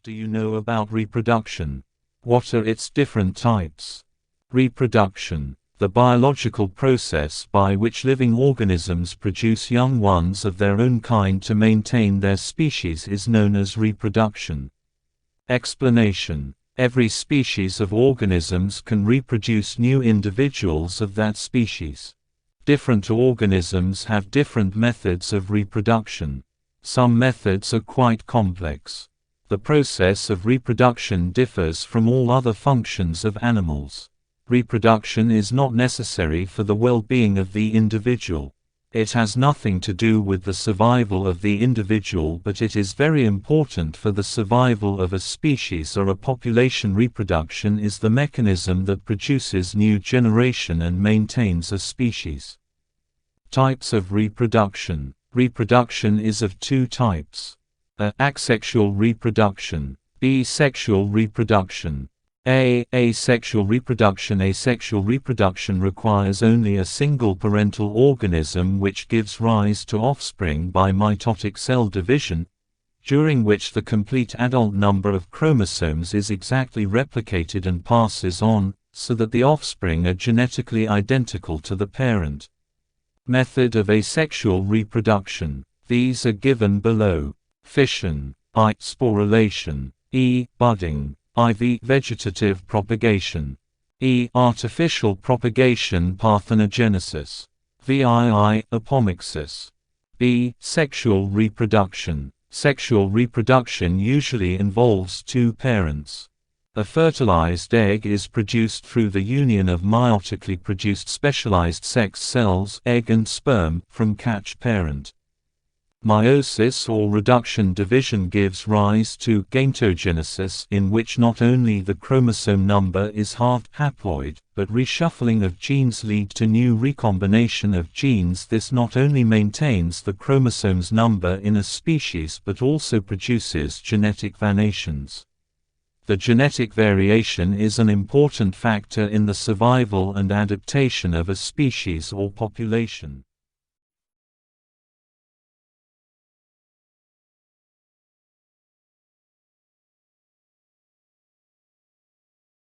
What do you know about reproduction? What are its different types? Reproduction, the biological process by which living organisms produce young ones of their own kind to maintain their species, is known as reproduction. Explanation: every species of organisms can reproduce new individuals of that species. Different organisms have different methods of reproduction. Some methods are quite complex. The process of reproduction differs from all other functions of animals. Reproduction is not necessary for the well-being of the individual. It has nothing to do with the survival of the individual, but it is very important for the survival of a species or a population. Reproduction is the mechanism that produces new generation and maintains a species. Types of reproduction. Reproduction is of two types: A. Axexual reproduction. B. Sexual reproduction. A. Asexual reproduction. Asexual reproduction requires only a single parental organism which gives rise to offspring by mitotic cell division, during which the complete adult number of chromosomes is exactly replicated and passes on, so that the offspring are genetically identical to the parent. Method of asexual reproduction. These are given below: fission, I. sporulation, E. budding, IV. vegetative propagation, E. artificial propagation. Parthenogenesis, VII. Apomixis. B. sexual reproduction. Sexual reproduction usually involves two parents. A fertilized egg is produced through the union of meiotically produced specialized sex cells, egg and sperm, from catch parent. Meiosis or reduction division gives rise to gametogenesis, in which not only the chromosome number is halved haploid, but reshuffling of genes lead to new recombination of genes. This not only maintains the chromosomes number in a species but also produces genetic variations. The genetic variation is an important factor in the survival and adaptation of a species or population.